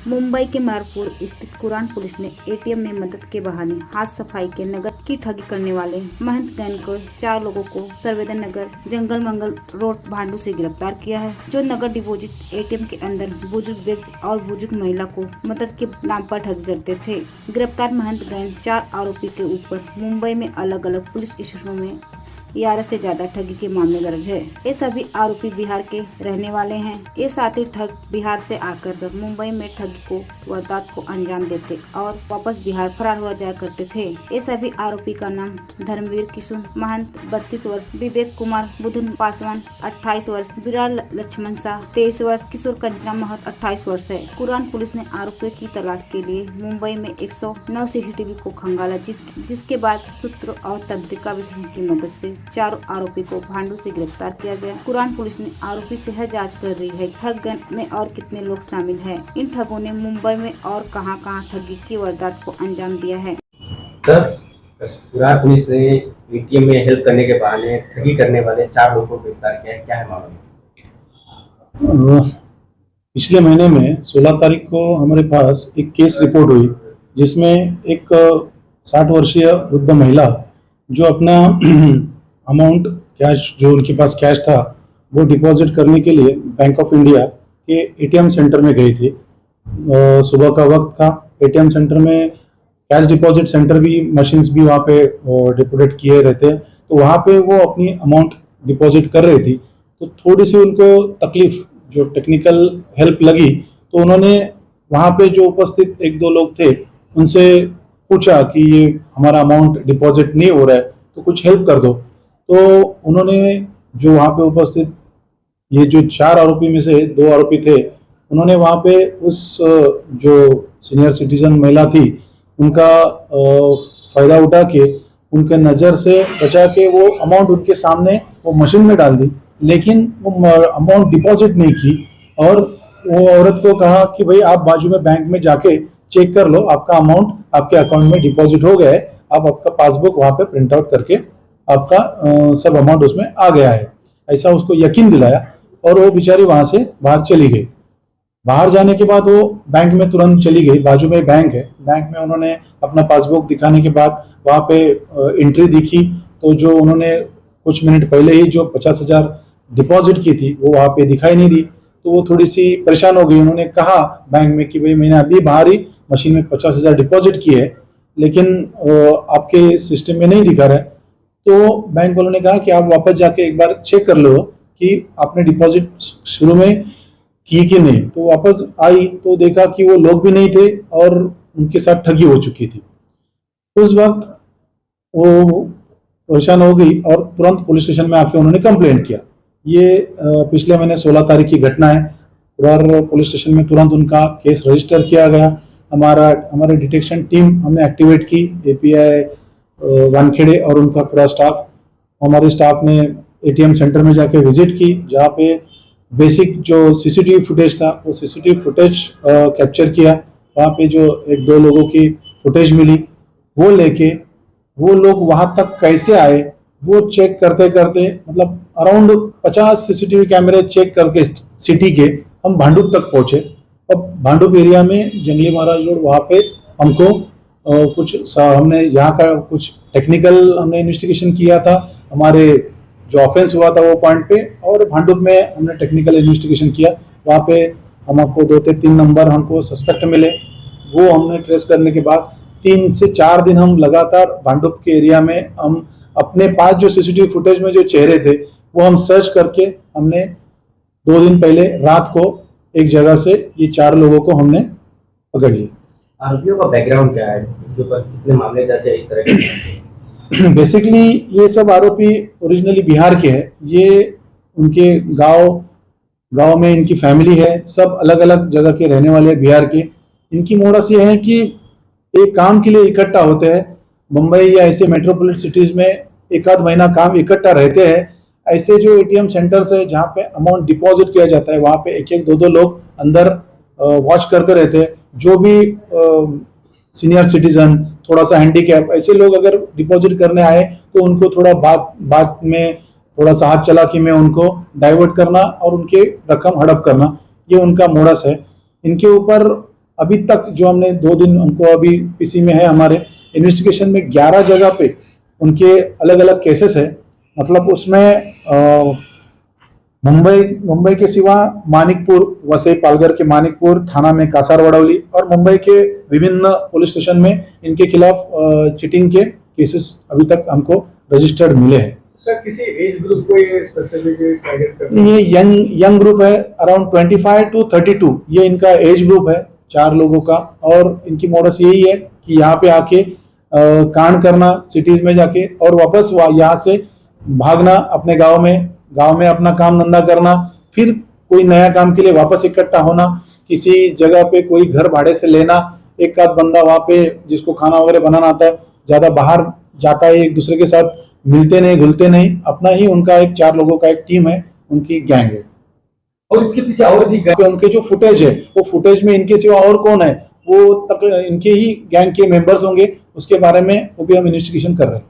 मुंबई के मारपुर स्थित कुरान पुलिस ने एटीएम में मदद के बहाने हाथ सफाई के नगद की ठगी करने वाले महंत गैंग को 4 लोगों को सर्वेदन नगर जंगल मंगल रोड भांडू से गिरफ्तार किया है, जो नगद डिपॉजिट एटीएम के अंदर बुजुर्ग व्यक्ति और बुजुर्ग महिला को मदद के नाम पर ठगी करते थे। गिरफ्तार महंत गैंग 4 आरोपी के ऊपर मुंबई में अलग अलग पुलिस स्टेशनों में 11 से ज्यादा ठगी के मामले दर्ज है। ये सभी आरोपी बिहार के रहने वाले हैं। ये साथी ठग बिहार से आकर मुंबई में ठगी को वारदात को अंजाम देते और वापस बिहार फरार हुआ जाया करते थे। ये सभी आरोपी का नाम धर्मवीर किशुन महंत 32 वर्ष, विवेक कुमार बुधन पासवान 28 वर्ष, विराल लक्ष्मण शाह 23 वर्ष, किशोर कंचना महत 28 वर्ष है। कुरान पुलिस ने आरोपियों की तलाश के लिए मुंबई में 109 सीसीटीवी को खंगाला, जिसके बाद सूत्र और तंत्रिका विशेषज्ञ की मदद से 4 आरोपी को भांडू से गिरफ्तार किया गया। कुरान पुलिस ने आरोपी से है जांच कर रही है ठग गैंग में और कितने लोग शामिल हैं। इन ठगों ने मुंबई में और कहां-कहां ठगी की वारदात को अंजाम दिया है। सर, कुरान पुलिस ने एटीएम में हेल्प करने के बहाने ठगी करने वाले 4 लोगों को गिरफ्तार किया है, क्या है मामला? पिछले महीने में 16 तारीख को हमारे पास एक केस रिपोर्ट हुई, जिसमें एक 60 वर्षीय वृद्ध महिला जो अपना अमाउंट कैश, जो उनके पास कैश था, वो डिपॉजिट करने के लिए बैंक ऑफ इंडिया के एटीएम सेंटर में गई थी। सुबह का वक्त था। एटीएम सेंटर में कैश डिपॉजिट सेंटर भी, मशीन्स भी वहाँ पे डिपॉजिट किए रहते हैं, तो वहाँ पे वो अपनी अमाउंट डिपॉजिट कर रही थी। तो थोड़ी सी उनको तकलीफ, जो टेक्निकल हेल्प लगी, तो उन्होंने वहाँ पे जो उपस्थित 1-2 लोग थे उनसे पूछा कि ये हमारा अमाउंट डिपॉजिट नहीं हो रहा है, तो कुछ हेल्प कर दो। तो उन्होंने, जो वहाँ पे उपस्थित ये जो 4 आरोपी में से 2 आरोपी थे, उन्होंने वहाँ पे उस जो सीनियर सिटीजन महिला थी उनका फायदा उठा के, उनके नज़र से बचा के वो अमाउंट उनके सामने वो मशीन में डाल दी, लेकिन वो अमाउंट डिपॉजिट नहीं की। और वो औरत को कहा कि भाई आप बाजू में बैंक में जाके चेक कर लो, आपका अमाउंट आपके अकाउंट में डिपॉजिट हो गया है, आप आपका पासबुक वहाँ पे प्रिंट आउट करके आपका सब अमाउंट उसमें आ गया है, ऐसा उसको यकीन दिलाया। और वो बेचारी वहां से बाहर चली गई। बाहर जाने के बाद वो बैंक में तुरंत चली गई, बाजू में बैंक है। बैंक में उन्होंने अपना पासबुक दिखाने के बाद वहाँ पे एंट्री दिखी, तो जो उन्होंने कुछ मिनट पहले ही जो 50,000 डिपॉजिट की थी वो वहाँ पे दिखाई नहीं दी। तो वो थोड़ी सी परेशान हो गई। उन्होंने कहा बैंक में कि भाई मैंने अभी बाहर ही मशीन में 50,000 डिपॉजिट किए है, लेकिन आपके सिस्टम में नहीं दिखा रहा है। तो बैंक वालों ने कहा कि आप वापस जाके एक बार चेक कर लो कि आपने डिपॉजिट शुरू में की कि नहीं। तो वापस आई तो देखा कि वो लोग भी नहीं थे और उनके साथ ठगी हो चुकी थी। उस वक्त वो परेशान हो गई और तुरंत पुलिस स्टेशन में आके उन्होंने कंप्लेंट किया। ये पिछले महीने 16 तारीख की घटना है और पुलिस स्टेशन में तुरंत उनका केस रजिस्टर किया गया। हमारे डिटेक्शन टीम हमने एक्टिवेट की, एपीआई वानखेड़े और उनका पूरा स्टाफ। हमारे स्टाफ ने एटीएम सेंटर में जाके विजिट की, जहाँ पे बेसिक जो सीसीटीवी फुटेज था वो सीसीटीवी फुटेज कैप्चर किया। वहाँ पे जो 1-2 लोगों की फुटेज मिली, वो लेके वो लोग वहाँ तक कैसे आए वो चेक करते करते, मतलब अराउंड 50 सीसीटीवी कैमरे चेक करके सिटी के हम भांडुप तक पहुँचे। अब भांडुप एरिया में जंगली महाराज रोड, वहाँ पे हमको हमने यहाँ का कुछ टेक्निकल हमने इन्वेस्टिगेशन किया था, हमारे जो ऑफेंस हुआ था वो पॉइंट पे, और भांडुप में हमने टेक्निकल इन्वेस्टिगेशन किया। वहाँ पे हमको 2 से 3 नंबर हमको सस्पेक्ट मिले, वो हमने ट्रेस करने के बाद 3 से 4 दिन हम लगातार भांडुप के एरिया में हम अपने पास जो सीसीटीवी फुटेज में जो चेहरे थे वो हम सर्च करके हमने 2 दिन पहले रात को एक जगह से ये 4 लोगों को हमने पकड़ लिया। आरोपियों का बैकग्राउंड क्या है, उनके ऊपर कितने मामले दर्ज है इस तरह के? बेसिकली ये सब आरोपी ओरिजिनली बिहार के हैं। ये उनके गांव में इनकी फैमिली है, सब अलग अलग जगह के रहने वाले हैं बिहार के। इनकी मोड़स ये है कि एक काम के लिए इकट्ठा होते हैं। मुंबई या ऐसे मेट्रोपोलिटन सिटीज में 1 आध महीना काम इकट्ठा रहते हैं। ऐसे जो एटीएम सेंटर्स है जहाँ पे अमाउंट डिपॉजिट किया जाता है, वहाँ पे 1-1, 2-2 लोग अंदर वॉच करते रहते हैं। जो भी सीनियर सिटीजन, थोड़ा सा हैंडीकैप, ऐसे लोग अगर डिपॉजिट करने आए तो उनको थोड़ा बात में थोड़ा सा हाथ चालाकी में उनको डाइवर्ट करना और उनके रकम हड़प करना, ये उनका मोडस है। इनके ऊपर अभी तक जो हमने 2 दिन उनको अभी पीसी में है, हमारे इन्वेस्टिगेशन में 11 जगह पे उनके अलग अलग केसेस है। मतलब उसमें मुंबई के सिवा मानिकपुर, वसई पालघर के मानिकपुर थाना में कासारवड़ौली और मुंबई के विभिन्न पुलिस स्टेशन में इनके खिलाफ चीटिंग के केसेस अभी तक हमको रजिस्टर्ड मिले हैं। सर किसी एज ग्रुप को ये स्पेसिफिक टारगेट करते हैं? ये यंग ग्रुप है, अराउंड 25 to 32 ये इनका एज ग्रुप है 4 लोगों का। और इनकी मोडस यही है कि यहाँ पे आके कांड करना सिटीज में जाके और वापस यहाँ से भागना, अपने गांव में अपना काम धंधा करना, फिर कोई नया काम के लिए वापस इकट्ठा होना, किसी जगह पे कोई घर भाड़े से लेना, एक आध बंदा वहाँ पे जिसको खाना वगैरह बनाना आता है ज्यादा बाहर जाता है, एक दूसरे के साथ मिलते नहीं घुलते नहीं, अपना ही उनका एक 4 लोगों का एक टीम है, उनकी गैंग है। और इसके पीछे और भी उनके जो फुटेज है वो फुटेज में इनके सिवा और कौन है वो तक इनके ही गैंग के मेंबर्स होंगे, उसके बारे में वो भी हम इन्वेस्टिगेशन कर रहे हैं।